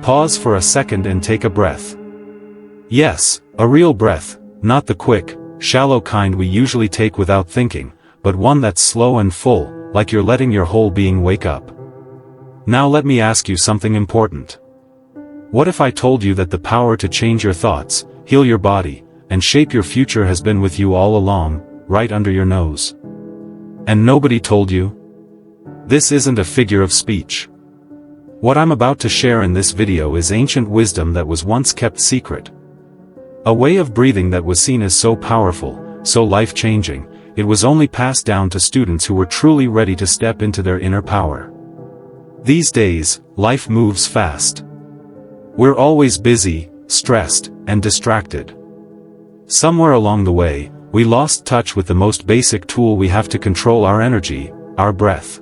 Pause for a second and take a breath. Yes, a real breath, not the quick, shallow kind we usually take without thinking, but one that's slow and full, like you're letting your whole being wake up. Now let me ask you something important. What if I told you that the power to change your thoughts, heal your body, and shape your future has been with you all along, right under your nose? And nobody told you? This isn't a figure of speech. What I'm about to share in this video is ancient wisdom that was once kept secret. A way of breathing that was seen as so powerful, so life-changing, it was only passed down to students who were truly ready to step into their inner power. These days, life moves fast. We're always busy, stressed, and distracted. Somewhere along the way, we lost touch with the most basic tool we have to control our energy, our breath.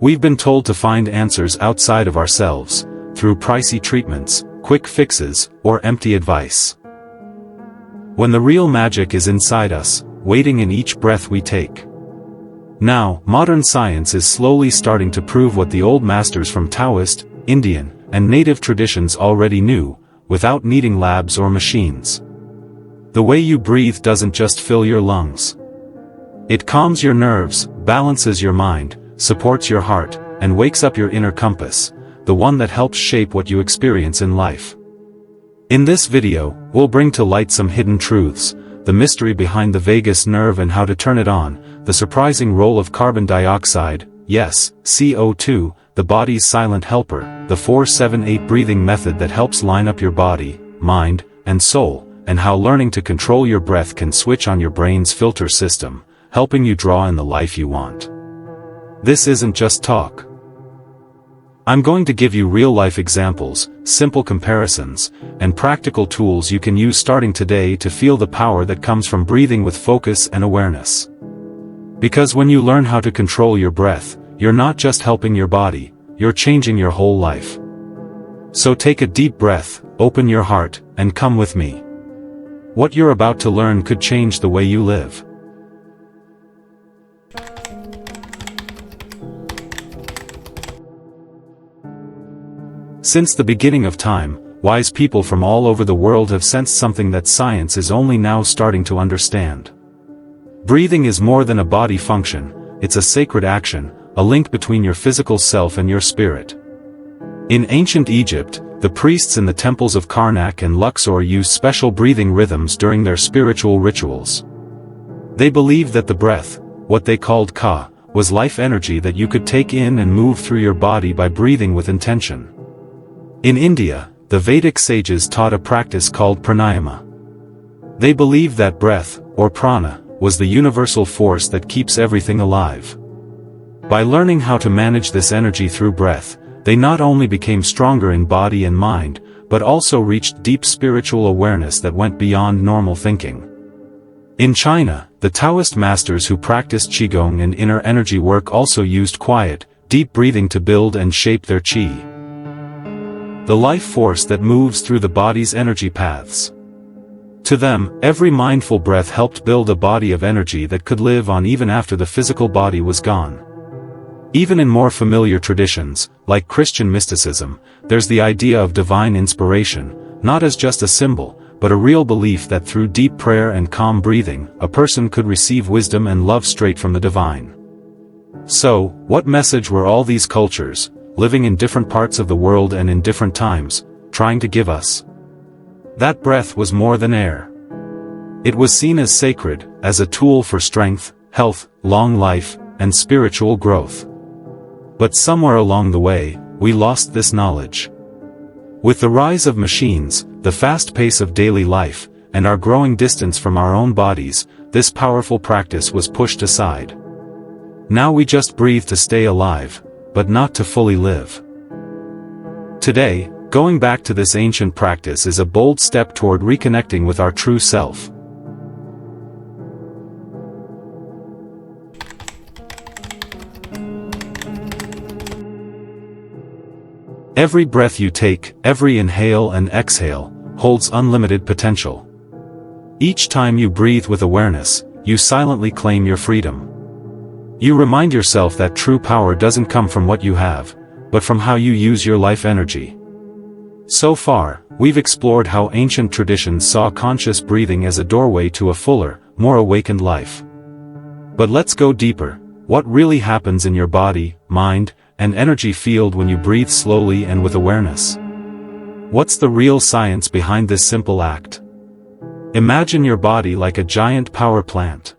We've been told to find answers outside of ourselves, through pricey treatments, quick fixes, or empty advice. When the real magic is inside us, waiting in each breath we take. Now, modern science is slowly starting to prove what the old masters from Taoist, Indian, and native traditions already knew, without needing labs or machines. The way you breathe doesn't just fill your lungs. It calms your nerves, balances your mind, supports your heart, and wakes up your inner compass, the one that helps shape what you experience in life. In this video, we'll bring to light some hidden truths, the mystery behind the vagus nerve and how to turn it on, the surprising role of carbon dioxide, yes, CO2, the body's silent helper, the 4-7-8 breathing method that helps line up your body, mind, and soul, and how learning to control your breath can switch on your brain's filter system, helping you draw in the life you want. This isn't just talk. I'm going to give you real-life examples, simple comparisons, and practical tools you can use starting today to feel the power that comes from breathing with focus and awareness. Because when you learn how to control your breath, you're not just helping your body, you're changing your whole life. So take a deep breath, open your heart, and come with me. What you're about to learn could change the way you live. Since the beginning of time, wise people from all over the world have sensed something that science is only now starting to understand. Breathing is more than a body function, it's a sacred action, a link between your physical self and your spirit. In ancient Egypt, the priests in the temples of Karnak and Luxor used special breathing rhythms during their spiritual rituals. They believed that the breath, what they called ka, was life energy that you could take in and move through your body by breathing with intention. In India, the Vedic sages taught a practice called Pranayama. They believed that breath, or prana, was the universal force that keeps everything alive. By learning how to manage this energy through breath, they not only became stronger in body and mind, but also reached deep spiritual awareness that went beyond normal thinking. In China, the Taoist masters who practiced Qigong and inner energy work also used quiet, deep breathing to build and shape their qi, the life force that moves through the body's energy paths. To them, every mindful breath helped build a body of energy that could live on even after the physical body was gone. Even in more familiar traditions, like Christian mysticism, there's the idea of divine inspiration, not as just a symbol, but a real belief that through deep prayer and calm breathing, a person could receive wisdom and love straight from the divine. So, what message were all these cultures, living in different parts of the world and in different times, trying to give us? That breath was more than air. It was seen as sacred, as a tool for strength, health, long life, and spiritual growth. But somewhere along the way, we lost this knowledge. With the rise of machines, the fast pace of daily life, and our growing distance from our own bodies, this powerful practice was pushed aside. Now we just breathe to stay alive, but not to fully live. Today, going back to this ancient practice is a bold step toward reconnecting with our true self. Every breath you take, every inhale and exhale, holds unlimited potential. Each time you breathe with awareness, you silently claim your freedom. You remind yourself that true power doesn't come from what you have, but from how you use your life energy. So far, we've explored how ancient traditions saw conscious breathing as a doorway to a fuller, more awakened life. But let's go deeper. What really happens in your body, mind, and energy field when you breathe slowly and with awareness? What's the real science behind this simple act? Imagine your body like a giant power plant.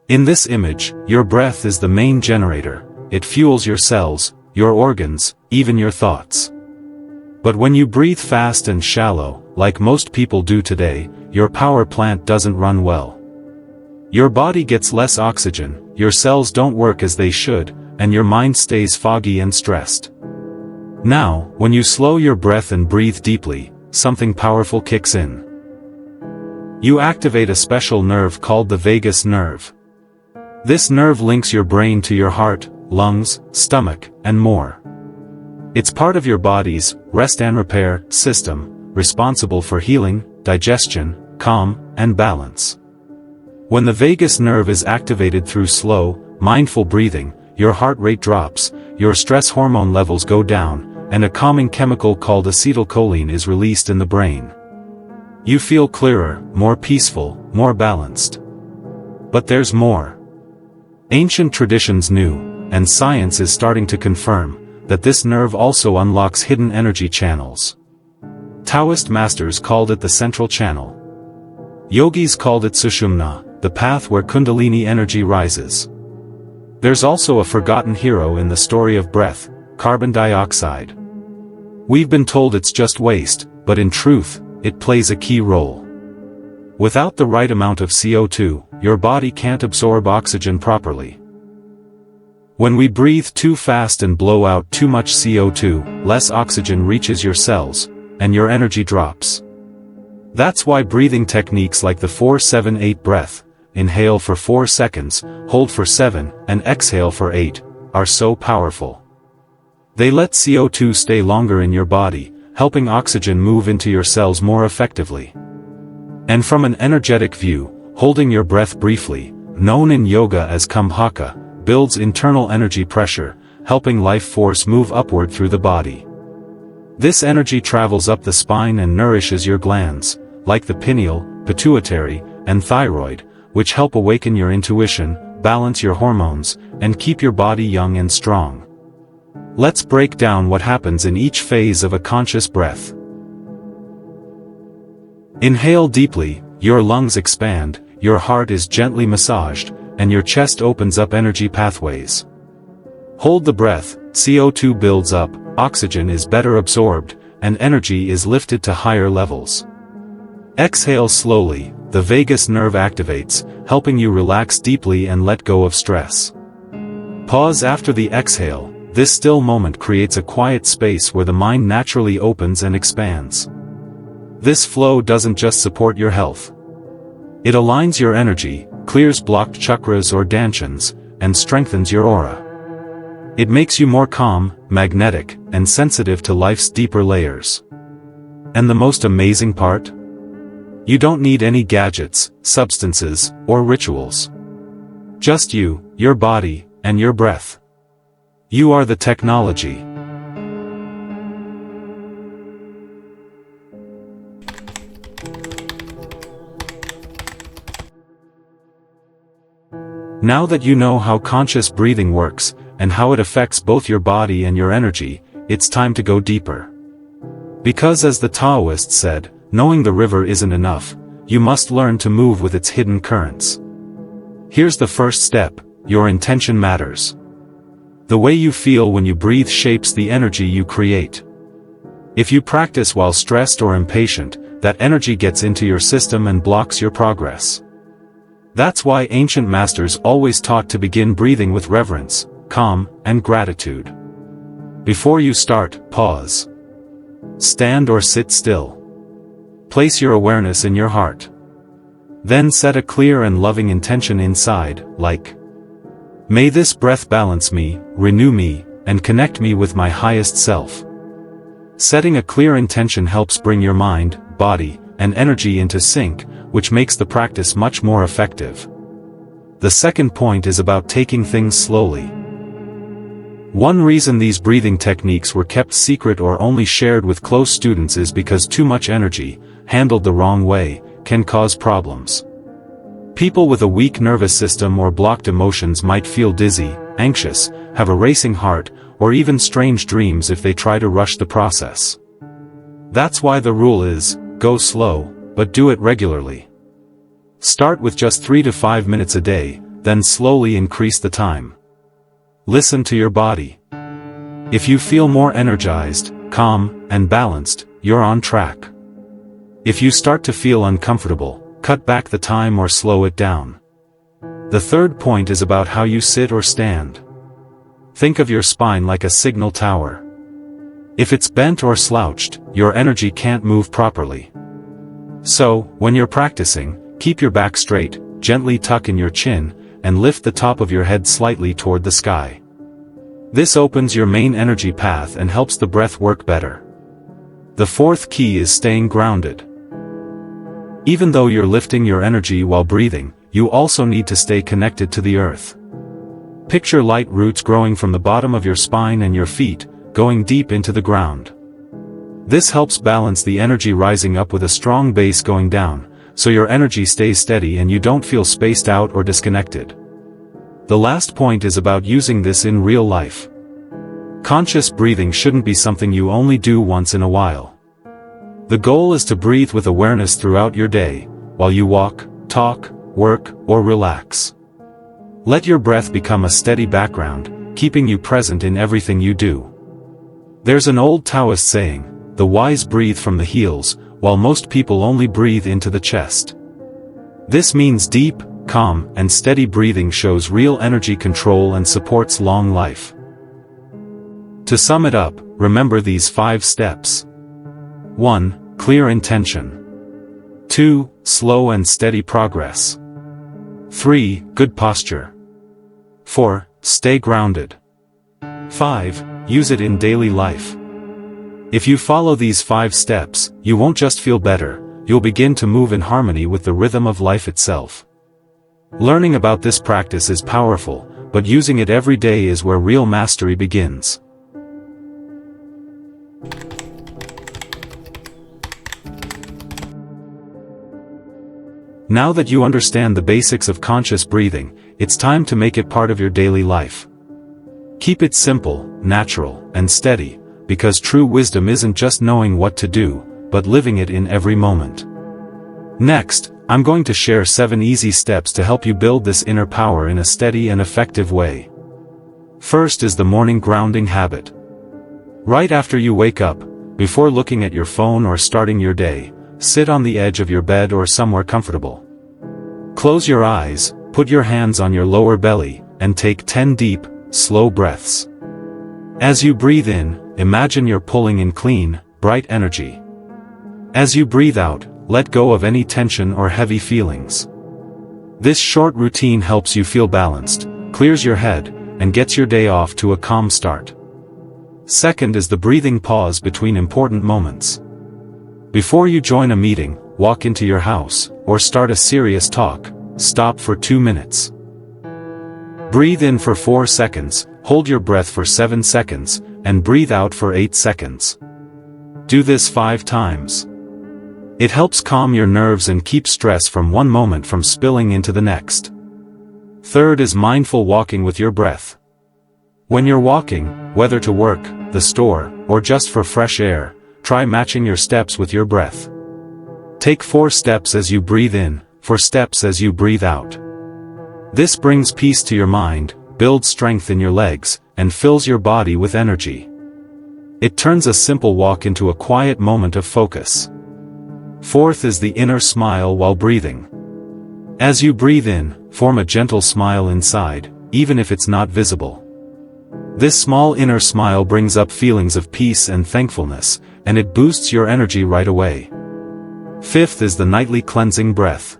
In this image, your breath is the main generator. It fuels your cells, your organs, even your thoughts. But when you breathe fast and shallow, like most people do today, your power plant doesn't run well. Your body gets less oxygen, your cells don't work as they should, and your mind stays foggy and stressed. Now, when you slow your breath and breathe deeply, something powerful kicks in. You activate a special nerve called the vagus nerve. This nerve links your brain to your heart, lungs, stomach, and more. It's part of your body's rest and repair system, responsible for healing, digestion, calm, and balance. When the vagus nerve is activated through slow, mindful breathing, your heart rate drops, your stress hormone levels go down, and a calming chemical called acetylcholine is released in the brain. You feel clearer, more peaceful, more balanced. But there's more. Ancient traditions knew, and science is starting to confirm, that this nerve also unlocks hidden energy channels. Taoist masters called it the central channel. Yogis called it Sushumna, the path where Kundalini energy rises. There's also a forgotten hero in the story of breath, carbon dioxide. We've been told it's just waste, but in truth, it plays a key role. Without the right amount of CO2, your body can't absorb oxygen properly. When we breathe too fast and blow out too much CO2, less oxygen reaches your cells, and your energy drops. That's why breathing techniques like the 4-7-8 breath, inhale for 4 seconds, hold for 7, and exhale for 8, are so powerful. They let CO2 stay longer in your body, helping oxygen move into your cells more effectively. And from an energetic view, holding your breath briefly, known in yoga as kumbhaka, builds internal energy pressure, helping life force move upward through the body. This energy travels up the spine and nourishes your glands, like the pineal, pituitary, and thyroid, which help awaken your intuition, balance your hormones, and keep your body young and strong. Let's break down what happens in each phase of a conscious breath. Inhale deeply, your lungs expand, your heart is gently massaged, and your chest opens up energy pathways. Hold the breath, CO2 builds up, oxygen is better absorbed, and energy is lifted to higher levels. Exhale slowly, the vagus nerve activates, helping you relax deeply and let go of stress. Pause after the exhale. This still moment creates a quiet space where the mind naturally opens and expands. This flow doesn't just support your health. It aligns your energy, clears blocked chakras or danshans, and strengthens your aura. It makes you more calm, magnetic, and sensitive to life's deeper layers. And the most amazing part? You don't need any gadgets, substances, or rituals. Just you, your body, and your breath. You are the technology. Now that you know how conscious breathing works, and how it affects both your body and your energy, it's time to go deeper. Because as the Taoist said, knowing the river isn't enough, you must learn to move with its hidden currents. Here's the first step: your intention matters. The way you feel when you breathe shapes the energy you create. If you practice while stressed or impatient, that energy gets into your system and blocks your progress. That's why ancient masters always taught to begin breathing with reverence, calm, and gratitude. Before you start, pause. Stand or sit still. Place your awareness in your heart. Then set a clear and loving intention inside, like, "May this breath balance me, renew me, and connect me with my highest self." Setting a clear intention helps bring your mind, body, and energy into sync, which makes the practice much more effective. The second point is about taking things slowly. One reason these breathing techniques were kept secret or only shared with close students is because too much energy, handled the wrong way, can cause problems. People with a weak nervous system or blocked emotions might feel dizzy, anxious, have a racing heart, or even strange dreams if they try to rush the process. That's why the rule is, go slow, but do it regularly. Start with just 3 to 5 minutes a day, then slowly increase the time. Listen to your body. If you feel more energized, calm, and balanced, you're on track. If you start to feel uncomfortable, cut back the time or slow it down. The third point is about how you sit or stand. Think of your spine like a signal tower. If it's bent or slouched, your energy can't move properly. So, when you're practicing, keep your back straight, gently tuck in your chin, and lift the top of your head slightly toward the sky. This opens your main energy path and helps the breath work better. The fourth key is staying grounded. Even though you're lifting your energy while breathing, you also need to stay connected to the earth. Picture light roots growing from the bottom of your spine and your feet, going deep into the ground. This helps balance the energy rising up with a strong base going down, so your energy stays steady and you don't feel spaced out or disconnected. The last point is about using this in real life. Conscious breathing shouldn't be something you only do once in a while. The goal is to breathe with awareness throughout your day, while you walk, talk, work, or relax. Let your breath become a steady background, keeping you present in everything you do. There's an old Taoist saying, "The wise breathe from the heels, while most people only breathe into the chest." This means deep, calm, and steady breathing shows real energy control and supports long life. To sum it up, remember these 5 steps. 1. Clear intention. 2. Slow and steady progress. 3. Good posture. 4. Stay grounded. 5. Use it in daily life. If you follow these 5 steps, you won't just feel better, you'll begin to move in harmony with the rhythm of life itself. Learning about this practice is powerful, but using it every day is where real mastery begins. Now that you understand the basics of conscious breathing, it's time to make it part of your daily life. Keep it simple, natural, and steady, because true wisdom isn't just knowing what to do, but living it in every moment. Next, I'm going to share 7 easy steps to help you build this inner power in a steady and effective way. First is the morning grounding habit. Right after you wake up, before looking at your phone or starting your day, sit on the edge of your bed or somewhere comfortable. Close your eyes, put your hands on your lower belly, and take 10 deep, slow breaths. As you breathe in, imagine you're pulling in clean, bright energy. As you breathe out, let go of any tension or heavy feelings. This short routine helps you feel balanced, clears your head, and gets your day off to a calm start. Second is the breathing pause between important moments. Before you join a meeting, walk into your house, or start a serious talk, stop for 2 minutes. Breathe in for 4 seconds, hold your breath for 7 seconds, and breathe out for 8 seconds. Do this 5 times. It helps calm your nerves and keep stress from one moment from spilling into the next. Third is mindful walking with your breath. When you're walking, whether to work, the store, or just for fresh air, try matching your steps with your breath. Take 4 steps as you breathe in, 4 steps as you breathe out. This brings peace to your mind, builds strength in your legs, and fills your body with energy. It turns a simple walk into a quiet moment of focus. Fourth is the inner smile while breathing. As you breathe in, form a gentle smile inside, even if it's not visible. This small inner smile brings up feelings of peace and thankfulness, and it boosts your energy right away. Fifth is the nightly cleansing breath.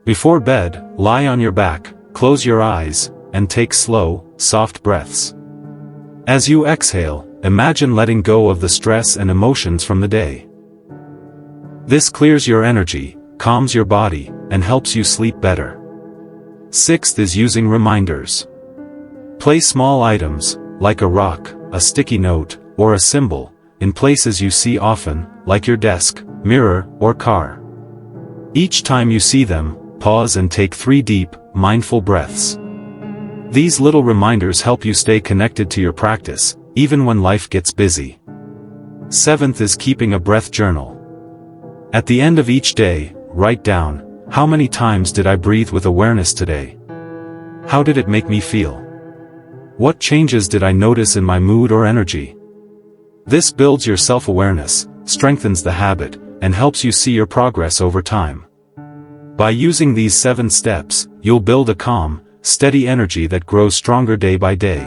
Before bed, lie on your back, close your eyes, and take slow, soft breaths. As you exhale, imagine letting go of the stress and emotions from the day. This clears your energy, calms your body, and helps you sleep better. Sixth is using reminders. Place small items, like a rock, a sticky note, or a symbol, in places you see often, like your desk, mirror, or car. Each time you see them, pause and take 3 deep, mindful breaths. These little reminders help you stay connected to your practice, even when life gets busy. 7th is keeping a breath journal. At the end of each day, write down, how many times did I breathe with awareness today? How did it make me feel? What changes did I notice in my mood or energy? This builds your self-awareness, strengthens the habit, and helps you see your progress over time. By using these 7 steps, you'll build a calm, steady energy that grows stronger day by day.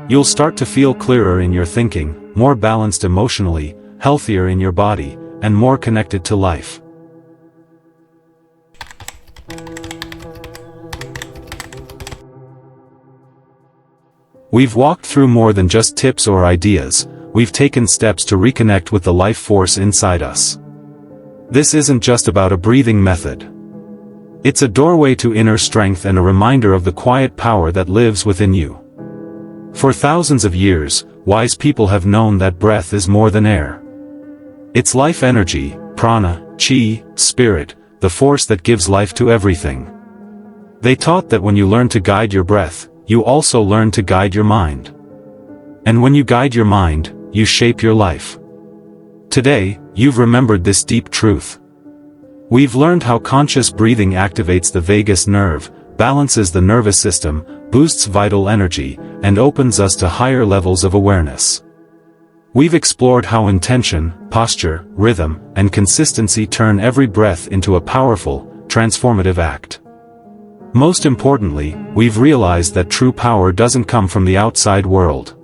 You'll start to feel clearer in your thinking, more balanced emotionally, healthier in your body, and more connected to life. We've walked through more than just tips or ideas, we've taken steps to reconnect with the life force inside us. This isn't just about a breathing method. It's a doorway to inner strength and a reminder of the quiet power that lives within you. For thousands of years, wise people have known that breath is more than air. It's life energy, prana, chi, spirit, the force that gives life to everything. They taught that when you learn to guide your breath, you also learn to guide your mind. And when you guide your mind, you shape your life. Today, you've remembered this deep truth. We've learned how conscious breathing activates the vagus nerve, balances the nervous system, boosts vital energy, and opens us to higher levels of awareness. We've explored how intention, posture, rhythm, and consistency turn every breath into a powerful, transformative act. Most importantly, we've realized that true power doesn't come from the outside world.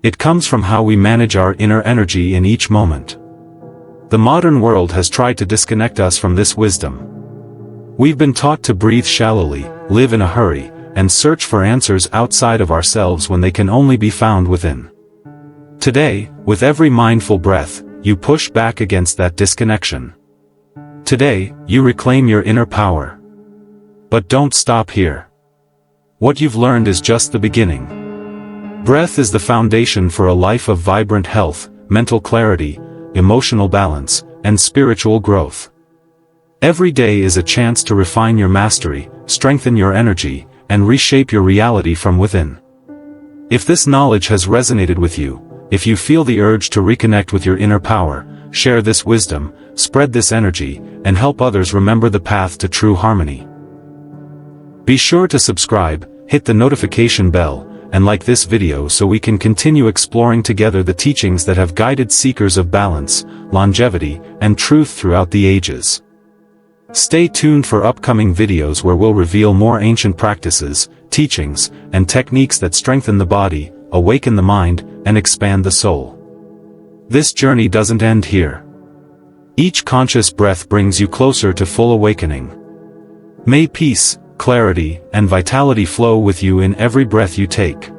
It comes from how we manage our inner energy in each moment. The modern world has tried to disconnect us from this wisdom. We've been taught to breathe shallowly, live in a hurry, and search for answers outside of ourselves when they can only be found within. Today, with every mindful breath, you push back against that disconnection. Today, you reclaim your inner power. But don't stop here. What you've learned is just the beginning. Breath is the foundation for a life of vibrant health, mental clarity, emotional balance, and spiritual growth. Every day is a chance to refine your mastery, strengthen your energy, and reshape your reality from within. If this knowledge has resonated with you, if you feel the urge to reconnect with your inner power, share this wisdom, spread this energy, and help others remember the path to true harmony. Be sure to subscribe, hit the notification bell, and like this video so we can continue exploring together the teachings that have guided seekers of balance, longevity, and truth throughout the ages. Stay tuned for upcoming videos where we'll reveal more ancient practices, teachings, and techniques that strengthen the body, awaken the mind, and expand the soul. This journey doesn't end here. Each conscious breath brings you closer to full awakening. May peace, clarity, and vitality flow with you in every breath you take.